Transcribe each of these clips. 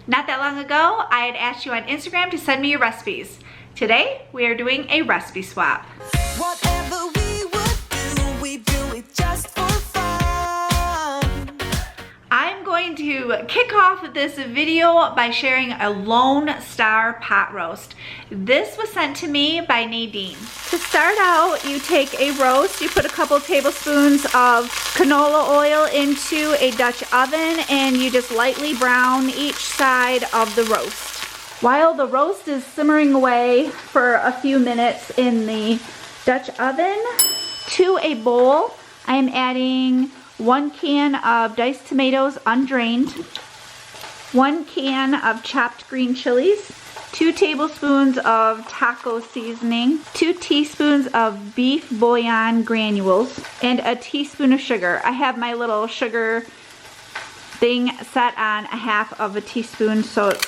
Not that long ago, I had asked you on Instagram to send me your recipes. Today, we are doing a recipe swap. Whatever we would do, we do it just for fun. I'm going to kick off this video by sharing a Lone Star pot roast. This was sent to me by Nadine. To start out, you take a roast, you put a couple tablespoons of canola oil into a Dutch oven, and you just lightly brown each side of the roast. While the roast is simmering away for a few minutes in the Dutch oven, to a bowl, I'm adding 1 can of diced tomatoes undrained, 1 can of chopped green chilies, 2 tablespoons of taco seasoning, 2 teaspoons of beef bouillon granules, and a teaspoon of sugar. I have my little sugar thing set on 1/2 of a teaspoon, so it's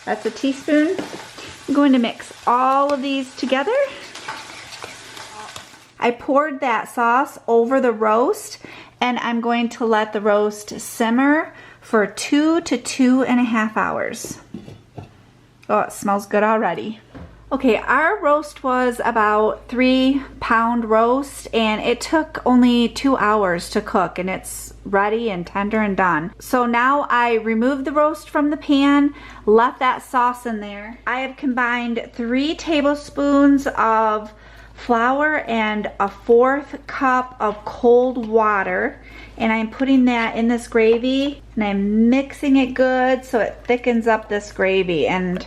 that's a teaspoon. I'm going to mix all of these together. I poured that sauce over the roast, and I'm going to let the roast simmer for 2 to 2.5 hours. Oh, it smells good already. Okay, our roast was about 3-pound roast, and it took only 2 hours to cook, and it's ready and tender and done. So now I removed the roast from the pan, left that sauce in there. I have combined 3 tablespoons of flour and a 1/4 cup of cold water, and I'm putting that in this gravy, and I'm mixing it good so it thickens up this gravy, and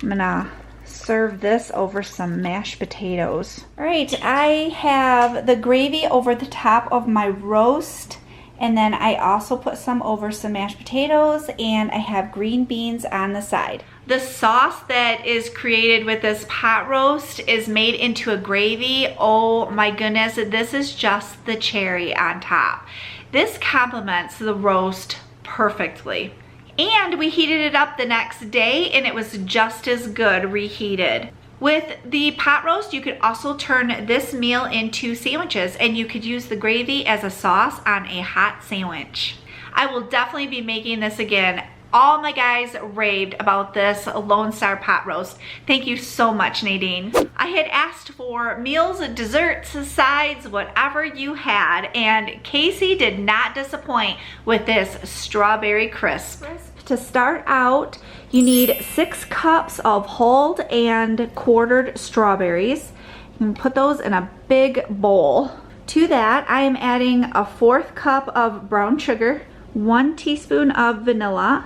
I'm gonna serve this over some mashed potatoes. All right, I have the gravy over the top of my roast, and then I also put some over some mashed potatoes, and I have green beans on the side. The sauce that is created with this pot roast is made into a gravy. Oh my goodness, this is just the cherry on top. This complements the roast perfectly. And we heated it up the next day, and it was just as good reheated. With the pot roast, you could also turn this meal into sandwiches, and you could use the gravy as a sauce on a hot sandwich. I will definitely be making this again. All my guys raved about this Lone Star pot roast. Thank you so much, Nadine. I had asked for meals, desserts, sides, whatever you had, and Casey did not disappoint with this strawberry crisp. To start out, you need 6 cups of hulled and quartered strawberries. You can put those in a big bowl. To that, I am adding a 1/4 cup of brown sugar, 1 teaspoon of vanilla,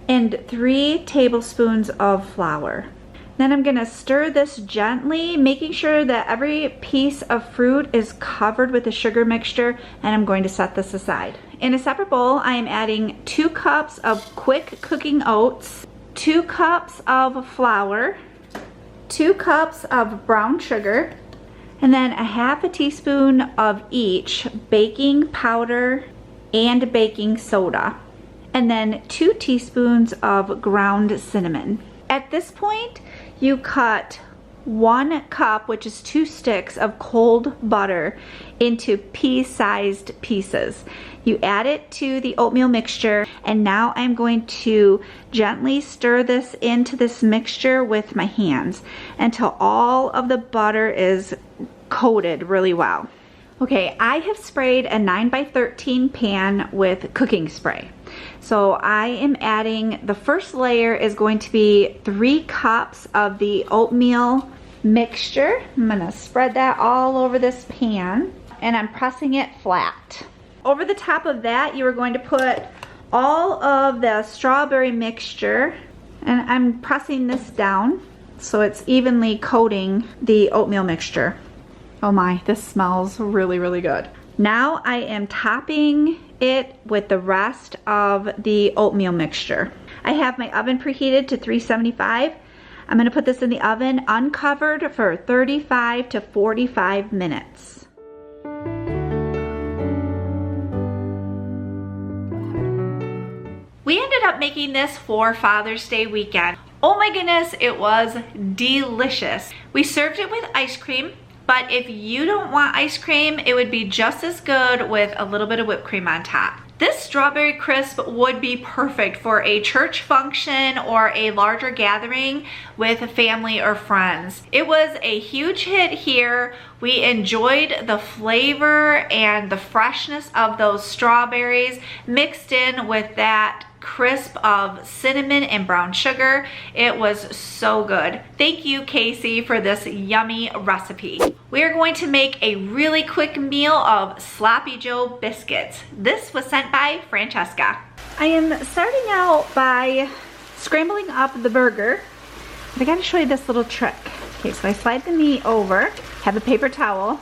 and 3 tablespoons of flour. Then I'm gonna stir this gently, making sure that every piece of fruit is covered with the sugar mixture, and I'm going to set this aside. In a separate bowl, I am adding 2 cups of quick cooking oats, 2 cups of flour, 2 cups of brown sugar, and then 1/2 teaspoon of each baking powder and baking soda, and then 2 teaspoons of ground cinnamon. At this point, you cut 1 cup, which is 2 sticks of cold butter, into pea-sized pieces. You add it to the oatmeal mixture, and now I'm going to gently stir this into this mixture with my hands until all of the butter is coated really well. Okay, I have sprayed a 9x13 pan with cooking spray. So I am adding, the first layer is going to be 3 cups of the oatmeal mixture. I'm gonna spread that all over this pan, and I'm pressing it flat. Over the top of that, you are going to put all of the strawberry mixture, and I'm pressing this down so it's evenly coating the oatmeal mixture. Oh my, this smells really, really good. Now I am topping it with the rest of the oatmeal mixture. I have my oven preheated to 375. I'm gonna put this in the oven uncovered for 35 to 45 minutes. We ended up making this for Father's Day weekend. Oh my goodness, it was delicious. We served it with ice cream. But if you don't want ice cream, it would be just as good with a little bit of whipped cream on top. This strawberry crisp would be perfect for a church function or a larger gathering with family or friends. It was a huge hit here. We enjoyed the flavor and the freshness of those strawberries mixed in with that crisp of cinnamon and brown sugar. It was so good. Thank you, Casey, for this yummy recipe. We are going to make a really quick meal of Sloppy Joe biscuits. This was sent by Francesca. I am starting out by scrambling up the burger. But I gotta show you this little trick. Okay, so I slide the meat over, have a paper towel,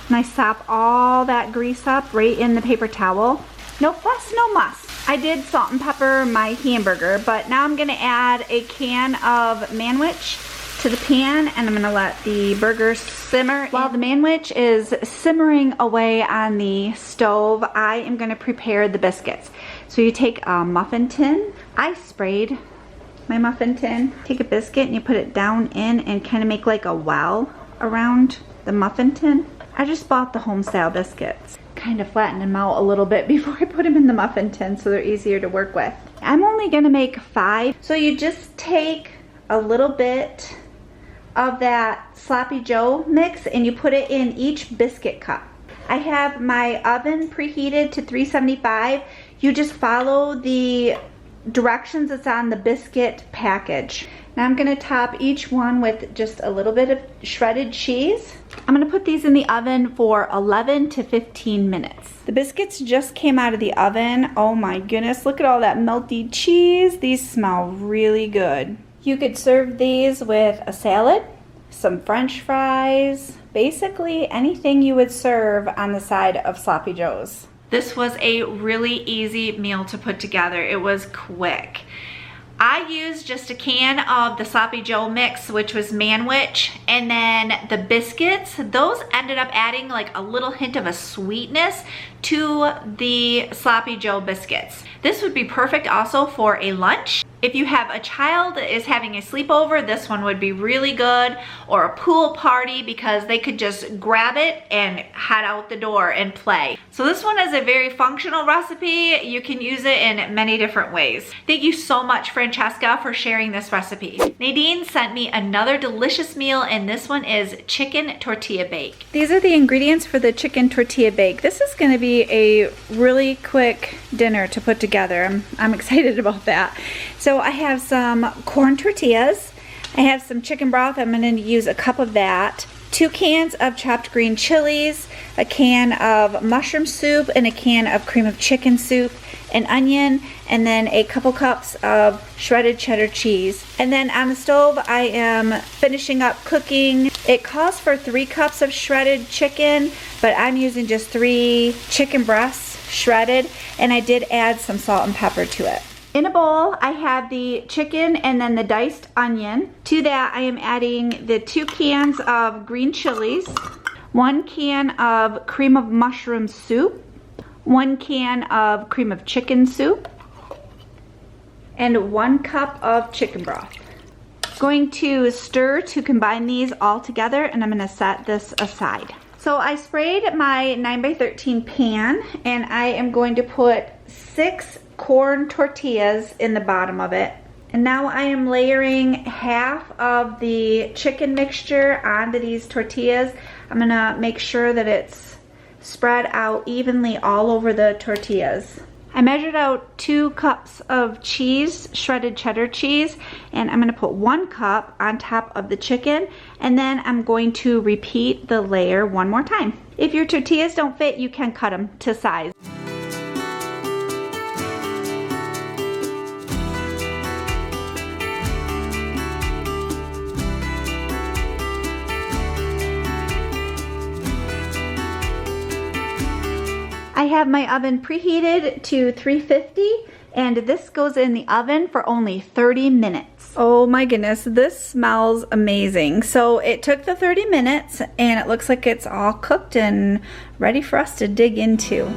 and I sop all that grease up right in the paper towel. No fuss, no muss. I did salt and pepper my hamburger, but now I'm gonna add a can of manwich to the pan, and I'm gonna let the burger simmer. While the manwich is simmering away on the stove, I am gonna prepare the biscuits. So you take a muffin tin. I sprayed my muffin tin. Take a biscuit and you put it down in and kind of make like a well around the muffin tin. I just bought the home style biscuits. Kind of flatten them out a little bit before I put them in the muffin tin so they're easier to work with. I'm only gonna make 5. So you just take a little bit of that Sloppy Joe mix and you put it in each biscuit cup. I have my oven preheated to 375. You just follow the directions that's on the biscuit package. Now I'm gonna top each one with just a little bit of shredded cheese. I'm gonna put these in the oven for 11 to 15 minutes. The biscuits just came out of the oven. Oh my goodness, look at all that melty cheese. These smell really good. You could serve these with a salad, some French fries, basically anything you would serve on the side of Sloppy Joe's. This was a really easy meal to put together. It was quick. I used just a can of the Sloppy Joe mix, which was manwich, and then the biscuits. Those ended up adding like a little hint of a sweetness to the Sloppy Joe biscuits. This would be perfect also for a lunch. If you have a child that is having a sleepover, this one would be really good, or a pool party, because they could just grab it and head out the door and play. So this one is a very functional recipe. You can use it in many different ways. Thank you so much, Francesca, for sharing this recipe. Nadine sent me another delicious meal, and this one is chicken tortilla bake. These are the ingredients for the chicken tortilla bake. This is gonna be a really quick dinner to put together. I'm excited about that. So I have some corn tortillas. I have some chicken broth. I'm going to use a cup of that. 2 cans of chopped green chilies, a can of mushroom soup, and a can of cream of chicken soup, an onion, and then a couple cups of shredded cheddar cheese. And then on the stove, I am finishing up cooking. It calls for 3 cups of shredded chicken, but I'm using just 3 chicken breasts shredded, and I did add some salt and pepper to it. In a bowl, I have the chicken and then the diced onion. To that, I am adding the 2 cans of green chilies, 1 can of cream of mushroom soup, 1 can of cream of chicken soup, and 1 cup of chicken broth. Going to stir to combine these all together, and I'm gonna set this aside. So I sprayed my 9x13 pan, and I am going to put 6 corn tortillas in the bottom of it. And now I am layering half of the chicken mixture onto these tortillas. I'm gonna make sure that it's spread out evenly all over the tortillas. I measured out 2 cups of cheese, shredded cheddar cheese, and I'm gonna put 1 cup on top of the chicken, and then I'm going to repeat the layer 1 more time. If your tortillas don't fit, you can cut them to size. I have my oven preheated to 350, and this goes in the oven for only 30 minutes. Oh my goodness, this smells amazing. So it took the 30 minutes, and it looks like it's all cooked and ready for us to dig into.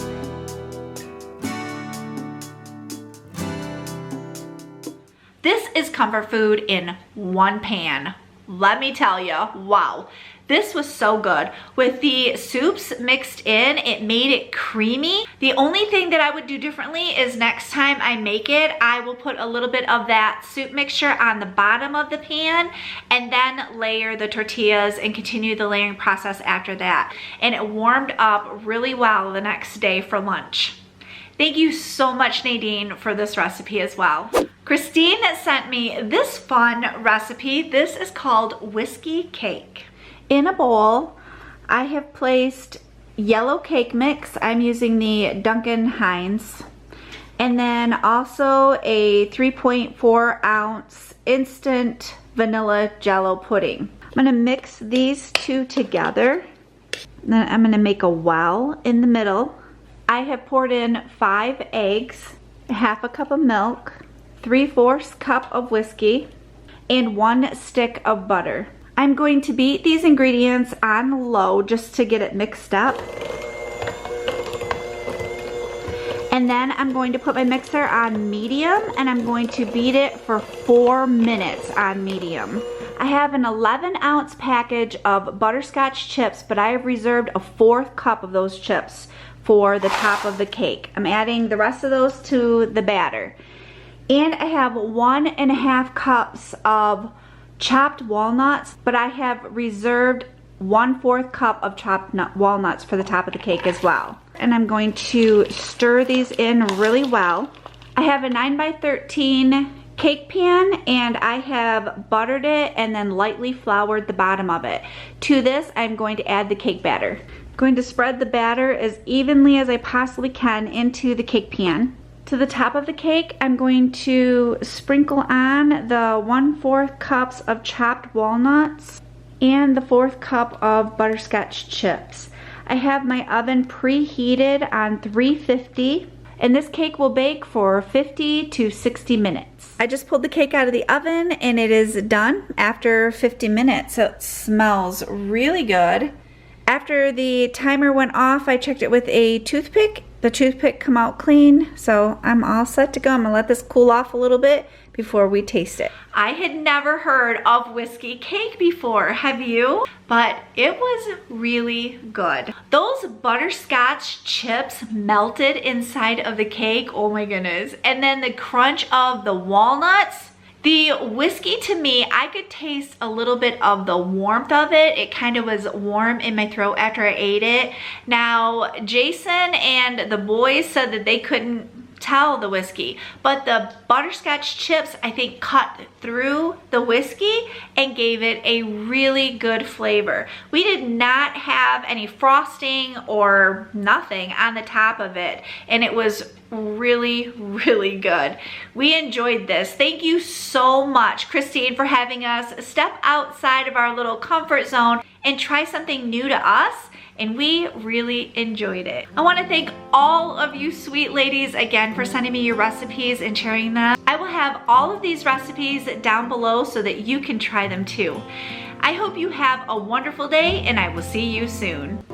This is comfort food in one pan. Let me tell you, wow. This was so good. With the soups mixed in, it made it creamy. The only thing that I would do differently is next time I make it, I will put a little bit of that soup mixture on the bottom of the pan and then layer the tortillas and continue the layering process after that. And it warmed up really well the next day for lunch. Thank you so much, Nadine, for this recipe as well. Christine sent me this fun recipe. This is called whiskey cake. In a bowl, I have placed yellow cake mix. I'm using the Duncan Hines. And then also a 3.4 ounce instant vanilla jello pudding. I'm gonna mix these two together. Then I'm gonna make a well in the middle. I have poured in 5 eggs, half a cup of milk, 3/4 cup of whiskey, and 1 stick of butter. I'm going to beat these ingredients on low just to get it mixed up. And then I'm going to put my mixer on medium and I'm going to beat it for 4 minutes on medium. I have an 11-ounce package of butterscotch chips, but I have reserved a 1/4 cup of those chips for the top of the cake. I'm adding the rest of those to the batter. And I have 1.5 cups of chopped walnuts, but I have reserved 1/4 cup of chopped walnuts for the top of the cake as well. And I'm going to stir these in really well. I have a 9x13 cake pan and I have buttered it and then lightly floured the bottom of it. To this, I'm going to add the cake batter. I'm going to spread the batter as evenly as I possibly can into the cake pan. To the top of the cake, I'm going to sprinkle on the 1/4 cups of chopped walnuts and the 1/4 cup of butterscotch chips. I have my oven preheated on 350, and this cake will bake for 50 to 60 minutes. I just pulled the cake out of the oven and it is done after 50 minutes. So it smells really good. After the timer went off, I checked it with a toothpick. The toothpick come out clean, so I'm all set to go. I'm gonna let this cool off a little bit before we taste it. I had never heard of whiskey cake before, have you? But it was really good. Those butterscotch chips melted inside of the cake, oh my goodness. And then the crunch of the walnuts. The whiskey, to me, I could taste a little bit of the warmth of it. It kind of was warm in my throat after I ate it. Now, Jason and the boys said that they couldn't tell the whiskey, but the butterscotch chips, I think, cut through the whiskey and gave it a really good flavor. We did not have any frosting or nothing on the top of it, and it was really, really good. We enjoyed this. Thank you so much, Christine, for having us step outside of our little comfort zone and try something new to us, and we really enjoyed it. I want to thank all of you sweet ladies again for sending me your recipes and sharing them. I will have all of these recipes down below so that you can try them too. I hope you have a wonderful day, and I will see you soon.